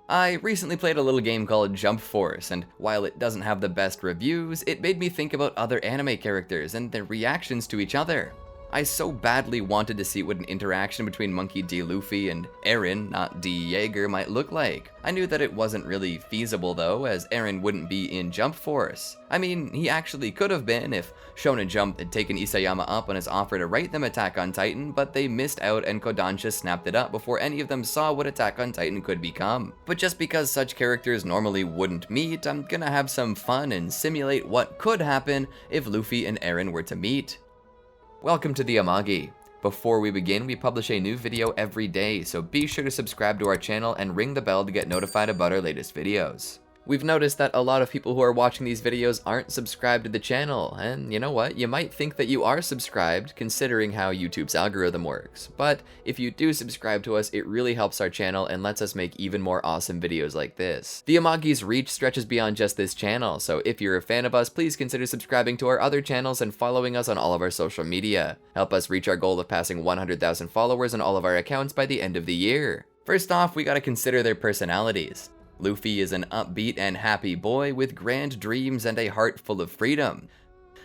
I recently played a little game called Jump Force, and while it doesn't have the best reviews, it made me think about other anime characters and their reactions to each other. I so badly wanted to see what an interaction between Monkey D. Luffy and Eren, not D. Yeager, might look like. I knew that it wasn't really feasible though, as Eren wouldn't be in Jump Force. I mean, he actually could have been if Shonen Jump had taken Isayama up on his offer to write them Attack on Titan, but they missed out and Kodansha snapped it up before any of them saw what Attack on Titan could become. But just because such characters normally wouldn't meet, I'm gonna have some fun and simulate what could happen if Luffy and Eren were to meet. Welcome to the Amagi. Before we begin, we publish a new video every day, so be sure to subscribe to our channel and ring the bell to get notified about our latest videos. We've noticed that a lot of people who are watching these videos aren't subscribed to the channel, and you know what? You might think that you are subscribed, considering how YouTube's algorithm works. But if you do subscribe to us, it really helps our channel and lets us make even more awesome videos like this. The Amagi's reach stretches beyond just this channel, so if you're a fan of us, please consider subscribing to our other channels and following us on all of our social media. Help us reach our goal of passing 100,000 followers on all of our accounts by the end of the year. First off, we gotta consider their personalities. Luffy is an upbeat and happy boy with grand dreams and a heart full of freedom.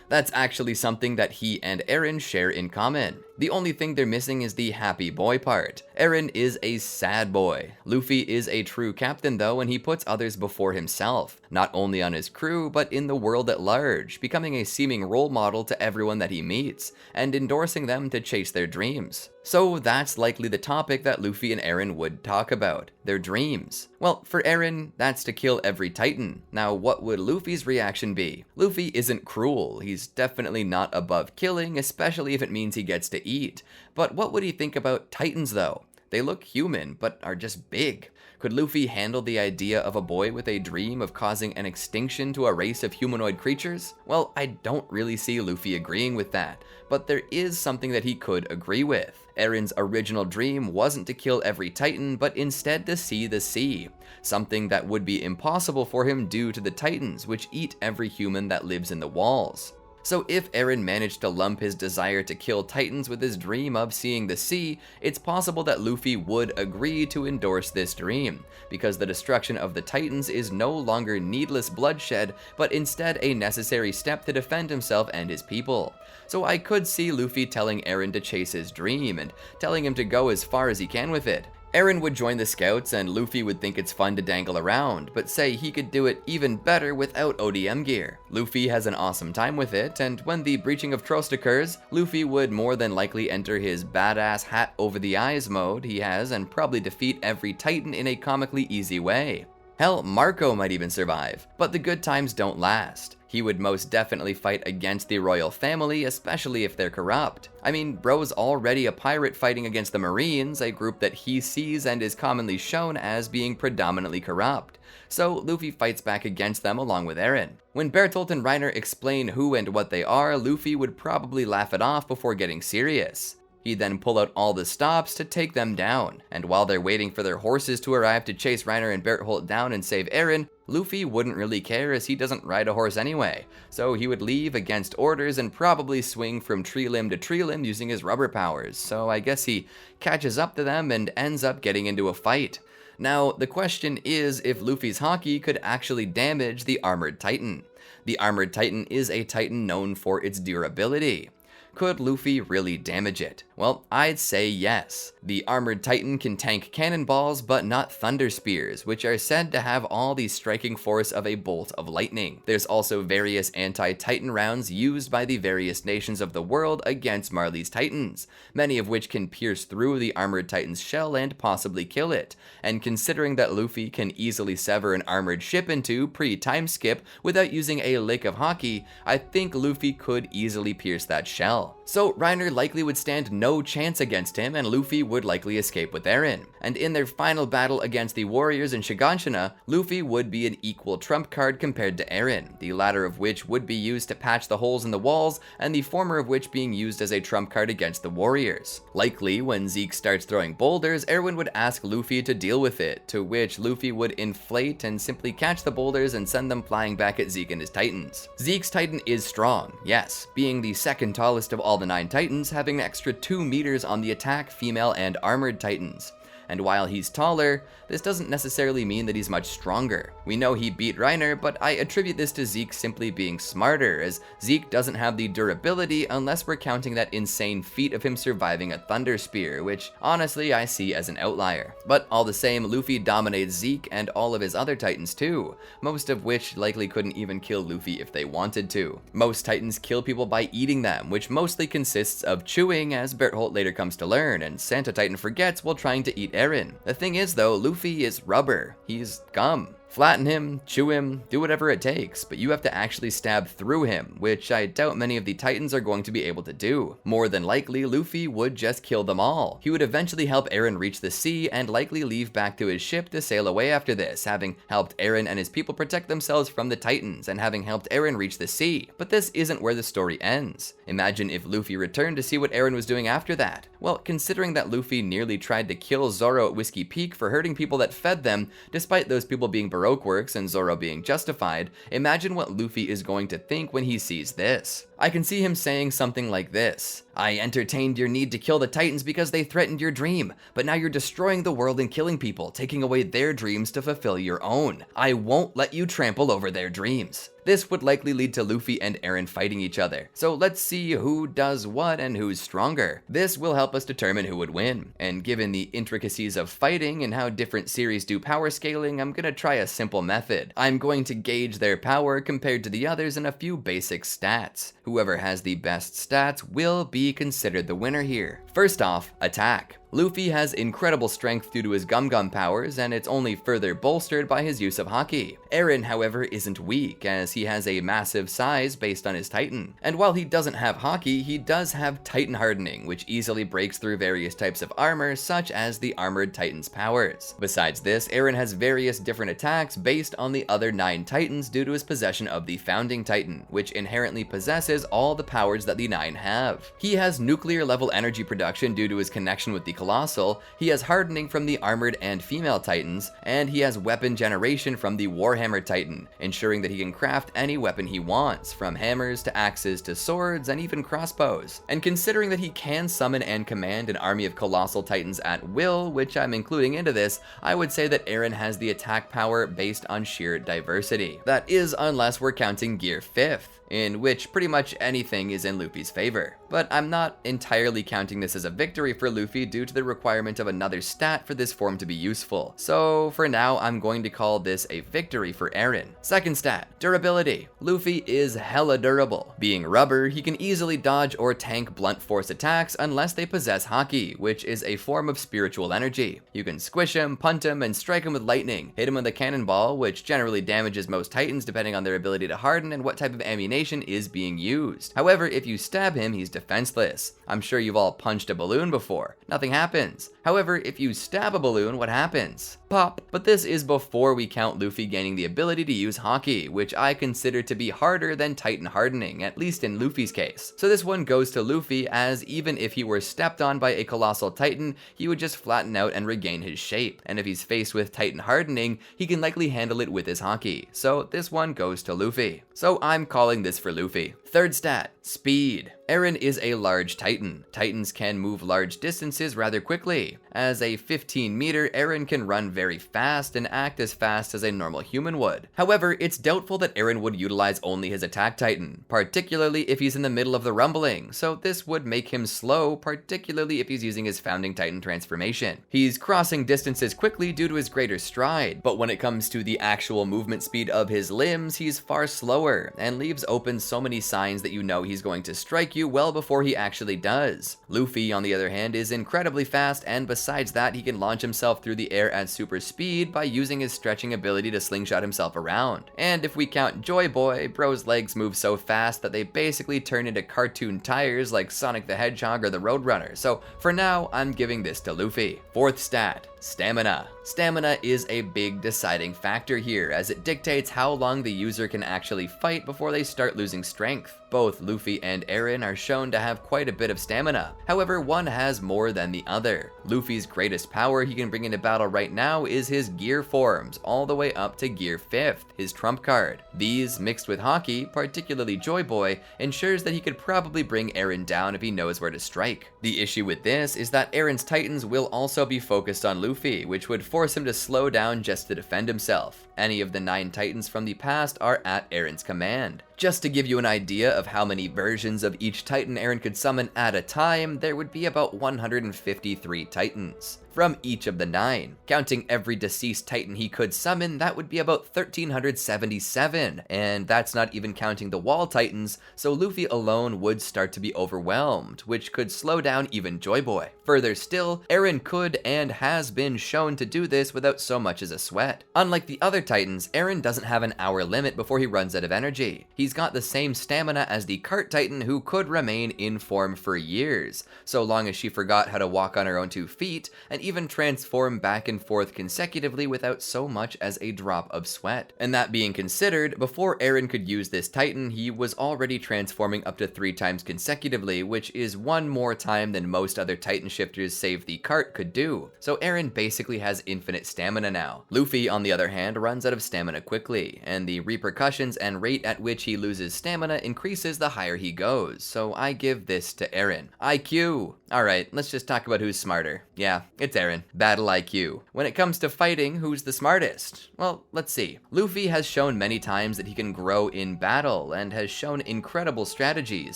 That's actually something that he and Eren share in common. The only thing they're missing is the happy boy part. Eren is a sad boy. Luffy is a true captain though, and he puts others before himself, not only on his crew, but in the world at large, becoming a seeming role model to everyone that he meets, and endorsing them to chase their dreams. So that's likely the topic that Luffy and Eren would talk about, their dreams. Well, for Eren, that's to kill every Titan. Now, what would Luffy's reaction be? Luffy isn't cruel. He's definitely not above killing, especially if it means he gets to eat. But what would he think about Titans though? They look human, but are just big. Could Luffy handle the idea of a boy with a dream of causing an extinction to a race of humanoid creatures? Well, I don't really see Luffy agreeing with that, but there is something that he could agree with. Eren's original dream wasn't to kill every Titan, but instead to see the sea. Something that would be impossible for him due to the Titans, which eat every human that lives in the walls. So if Eren managed to lump his desire to kill Titans with his dream of seeing the sea, it's possible that Luffy would agree to endorse this dream, because the destruction of the Titans is no longer needless bloodshed, but instead a necessary step to defend himself and his people. So I could see Luffy telling Eren to chase his dream, and telling him to go as far as he can with it. Eren would join the scouts and Luffy would think it's fun to dangle around, but say he could do it even better without ODM gear. Luffy has an awesome time with it, and when the breaching of trust occurs, Luffy would more than likely enter his badass hat over the eyes mode he has and probably defeat every Titan in a comically easy way. Hell, Marco might even survive, but the good times don't last. He would most definitely fight against the royal family, especially if they're corrupt. I mean, bro's already a pirate fighting against the Marines, a group that he sees and is commonly shown as being predominantly corrupt. So Luffy fights back against them along with Eren. When Bertolt and Reiner explain who and what they are, Luffy would probably laugh it off before getting serious. He'd then pull out all the stops to take them down, and while they're waiting for their horses to arrive to chase Reiner and Bertolt down and save Eren, Luffy wouldn't really care as he doesn't ride a horse anyway, so he would leave against orders and probably swing from tree limb to tree limb using his rubber powers, so I guess he catches up to them and ends up getting into a fight. Now, the question is if Luffy's haki could actually damage the Armored Titan. The Armored Titan is a Titan known for its durability. Could Luffy really damage it? Well, I'd say yes. The Armored Titan can tank cannonballs, but not thunder spears, which are said to have all the striking force of a bolt of lightning. There's also various anti-Titan rounds used by the various nations of the world against Marley's Titans, many of which can pierce through the Armored Titan's shell and possibly kill it. And considering that Luffy can easily sever an armored ship in two pre-time skip without using a lick of haki, I think Luffy could easily pierce that shell. So Reiner likely would stand no chance against him, and Luffy would likely escape with Eren. And in their final battle against the warriors in Shiganshina, Luffy would be an equal trump card compared to Eren, the latter of which would be used to patch the holes in the walls, and the former of which being used as a trump card against the warriors. Likely, when Zeke starts throwing boulders, Erwin would ask Luffy to deal with it, to which Luffy would inflate and simply catch the boulders and send them flying back at Zeke and his Titans. Zeke's Titan is strong, yes, being the second tallest of all the 9 Titans, having an extra 2 meters on the attack, female, and armored Titans. and while he's taller, this doesn't necessarily mean that he's much stronger. We know he beat Reiner, but I attribute this to Zeke simply being smarter, as Zeke doesn't have the durability unless we're counting that insane feat of him surviving a Thunder Spear, which honestly I see as an outlier. But all the same, Luffy dominates Zeke and all of his other Titans too, most of which likely couldn't even kill Luffy if they wanted to. Most Titans kill people by eating them, which mostly consists of chewing, as Bertholdt later comes to learn, and Santa Titan forgets while trying to eat Eren. The thing is though, Luffy is rubber. He's gum. Flatten him, chew him, do whatever it takes, but you have to actually stab through him, which I doubt many of the Titans are going to be able to do. More than likely, Luffy would just kill them all. He would eventually help Eren reach the sea and likely leave back to his ship to sail away after this, having helped Eren and his people protect themselves from the Titans and having helped Eren reach the sea. But this isn't where the story ends. Imagine if Luffy returned to see what Eren was doing after that. Well, considering that Luffy nearly tried to kill Zoro at Whiskey Peak for hurting people that fed them, despite those people being Baroque works and Zoro being justified, imagine what Luffy is going to think when he sees this. I can see him saying something like this: "I entertained your need to kill the Titans because they threatened your dream, but now you're destroying the world and killing people, taking away their dreams to fulfill your own. I won't let you trample over their dreams." This would likely lead to Luffy and Eren fighting each other. So let's see who does what and who's stronger. This will help us determine who would win. And given the intricacies of fighting and how different series do power scaling, I'm gonna try a simple method. I'm going to gauge their power compared to the others in a few basic stats. Whoever has the best stats will be considered the winner here. First off, attack. Luffy has incredible strength due to his Gum Gum powers, and it's only further bolstered by his use of Haki. Eren, however, isn't weak, as he has a massive size based on his Titan. And while he doesn't have Haki, he does have Titan Hardening, which easily breaks through various types of armor, such as the Armored Titan's powers. Besides this, Eren has various different attacks based on the other 9 Titans due to his possession of the Founding Titan, which inherently possesses all the powers that the 9 have. He has nuclear level energy production due to his connection with the Colossal, he has hardening from the Armored and Female Titans, and he has weapon generation from the Warhammer Titan, ensuring that he can craft any weapon he wants, from hammers to axes to swords and even crossbows. And considering that he can summon and command an army of Colossal Titans at will, which I'm including into this, I would say that Eren has the attack power based on sheer diversity. That is, unless we're counting Gear 5th, in which pretty much anything is in Luffy's favor. But I'm not entirely counting this as a victory for Luffy due to the requirement of another stat for this form to be useful. So for now, I'm going to call this a victory for Eren. Second stat, durability. Luffy is hella durable. Being rubber, he can easily dodge or tank blunt force attacks unless they possess Haki, which is a form of spiritual energy. You can squish him, punt him, and strike him with lightning, hit him with a cannonball, which generally damages most Titans depending on their ability to harden and what type of ammunition is being used. However, if you stab him, he's defenseless. I'm sure you've all punched a balloon before. Nothing happens. However, if you stab a balloon, what happens? Pop. But this is before we count Luffy gaining the ability to use Haki, which I consider to be harder than Titan Hardening, at least in Luffy's case. So this one goes to Luffy, as even if he were stepped on by a Colossal Titan, he would just flatten out and regain his shape. And if he's faced with Titan Hardening, he can likely handle it with his Haki. So this one goes to Luffy. So I'm calling this for Luffy. Third stat, speed. Eren is a large Titan. Titans can move large distances rather quickly. As a 15-meter, Eren can run very fast and act as fast as a normal human would. However, it's doubtful that Eren would utilize only his attack Titan, particularly if he's in the middle of the rumbling, so this would make him slow, particularly if he's using his Founding Titan transformation. He's crossing distances quickly due to his greater stride, but when it comes to the actual movement speed of his limbs, he's far slower, and leaves open so many signs that you know he's going to strike you well before he actually does. Luffy, on the other hand, is incredibly fast, and besides that, he can launch himself through the air at super speed by using his stretching ability to slingshot himself around. And if we count Joy Boy, bro's legs move so fast that they basically turn into cartoon tires like Sonic the Hedgehog or the Roadrunner, so for now, I'm giving this to Luffy. Fourth stat, stamina. Stamina is a big deciding factor here, as it dictates how long the user can actually fight before they start losing strength. Both Luffy and Eren are shown to have quite a bit of stamina. However, one has more than the other. Luffy's greatest power he can bring into battle right now is his gear forms, all the way up to Gear 5th, his trump card. These, mixed with Haki, particularly Joy Boy, ensures that he could probably bring Eren down if he knows where to strike. The issue with this is that Eren's Titans will also be focused on Luffy, which would force him to slow down just to defend himself. Any of the 9 Titans from the past are at Eren's command. Just to give you an idea of how many versions of each Titan Eren could summon at a time, there would be about 153 Titans from each of the 9. Counting every deceased Titan he could summon, that would be about 1,377, and that's not even counting the Wall Titans, so Luffy alone would start to be overwhelmed, which could slow down even Joy Boy. Further still, Eren could and has been shown to do this without so much as a sweat. Unlike the other Titans, Eren doesn't have an hour limit before he runs out of energy. He's got the same stamina as the Cart Titan, who could remain in form for years, so long as she forgot how to walk on her own 2 feet, and even transform back and forth consecutively without so much as a drop of sweat. And that being considered, before Eren could use this Titan, he was already transforming up to 3 times consecutively, which is 1 more time than most other Titan shifters save the Cart could do. So Eren basically has infinite stamina now. Luffy, on the other hand, runs out of stamina quickly, and the repercussions and rate at which he loses stamina increases the higher he goes, so I give this to Eren. IQ! Alright, let's just talk about who's smarter. Yeah, it's Eren. Battle IQ. When it comes to fighting, who's the smartest? Well, let's see. Luffy has shown many times that he can grow in battle, and has shown incredible strategies,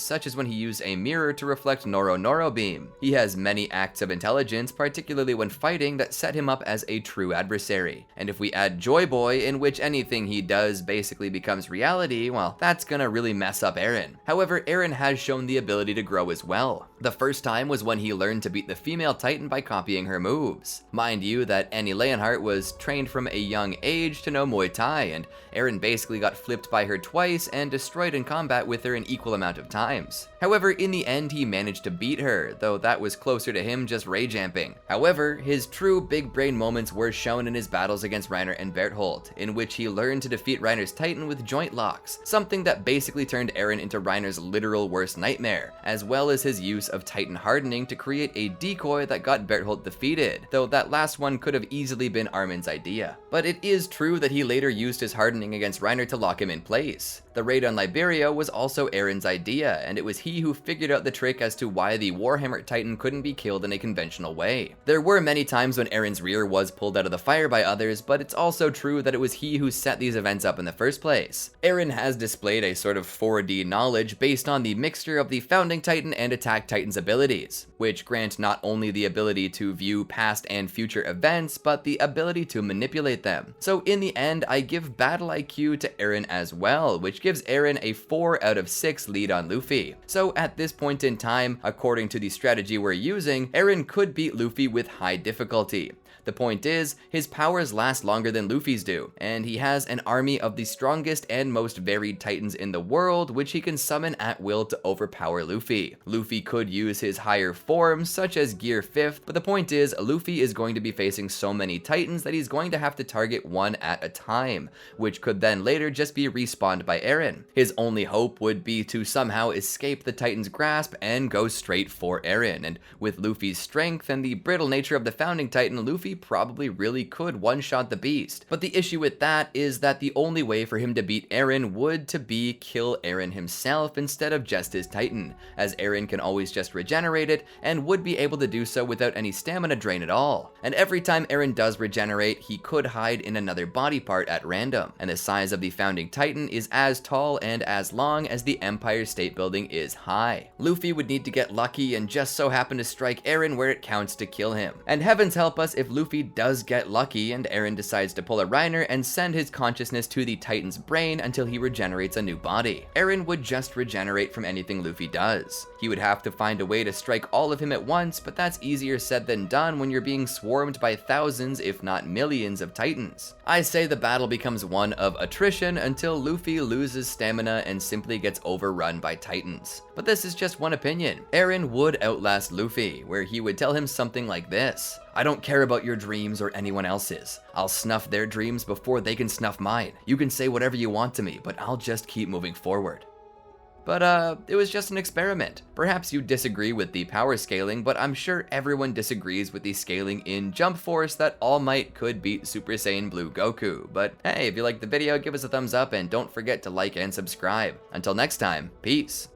such as when he used a mirror to reflect Noro Noro Beam. He has many acts of intelligence, particularly when fighting, that set him up as a true adversary. And if we add Joy Boy, in which anything he does basically becomes reality, well, that's gonna really mess up Eren. However, Eren has shown the ability to grow as well. The first time was when he learned to beat the female Titan by copying her moves. Mind you that Annie Leonhardt was trained from a young age to know Muay Thai, and Eren basically got flipped by her twice and destroyed in combat with her an equal amount of times. However, in the end he managed to beat her, though that was closer to him just rage-amping. However, his true big brain moments were shown in his battles against Reiner and Bertholdt, in which he learned to defeat Reiner's Titan with joint locks, something that basically turned Eren into Reiner's literal worst nightmare, as well as his use of Titan hardening to create a decoy that got Bertholdt defeated, though that last one could have easily been Armin's idea. But it is true that he later used his hardening against Reiner to lock him in place. The raid on Liberia was also Eren's idea, and it was he who figured out the trick as to why the Warhammer Titan couldn't be killed in a conventional way. There were many times when Eren's rear was pulled out of the fire by others, but it's also true that it was he who set these events up in the first place. Eren has displayed a sort of 4D knowledge based on the mixture of the Founding Titan and Attack Titan's abilities, which grant not only the ability to view past and future events, but the ability to manipulate them. So in the end, I give battle IQ to Eren as well, which gives Eren a 4 out of 6 lead on Luffy. So at this point in time, according to the strategy we're using, Eren could beat Luffy with high difficulty. The point is, his powers last longer than Luffy's do, and he has an army of the strongest and most varied Titans in the world, which he can summon at will to overpower Luffy. Luffy could use his higher forms, such as Gear 5th, but the point is, Luffy is going to be facing so many Titans that he's going to have to target one at a time, which could then later just be respawned by Eren. His only hope would be to somehow escape the Titan's grasp and go straight for Eren, and with Luffy's strength and the brittle nature of the Founding Titan, Luffy probably really could one-shot the beast. But the issue with that is that the only way for him to beat Eren would to be kill Eren himself instead of just his Titan, as Eren can always just regenerate it and would be able to do so without any stamina drain at all. And every time Eren does regenerate, he could hide in another body part at random, and the size of the Founding Titan is as tall and as long as the Empire State Building is high. Luffy would need to get lucky and just so happen to strike Eren where it counts to kill him. And heavens help us if Luffy does get lucky and Eren decides to pull a Reiner and send his consciousness to the Titan's brain until he regenerates a new body. Eren would just regenerate from anything Luffy does. He would have to find a way to strike all of him at once, but that's easier said than done when you're being swarmed by thousands if not millions of Titans. I say the battle becomes one of attrition until Luffy loses stamina and simply gets overrun by Titans. But this is just one opinion. Eren would outlast Luffy, where he would tell him something like this: "I don't care about your dreams or anyone else's. I'll snuff their dreams before they can snuff mine. You can say whatever you want to me, but I'll just keep moving forward." But it was just an experiment. Perhaps you disagree with the power scaling, but I'm sure everyone disagrees with the scaling in Jump Force that All Might could beat Super Saiyan Blue Goku. But hey, if you liked the video, give us a thumbs up and don't forget to like and subscribe. Until next time, peace.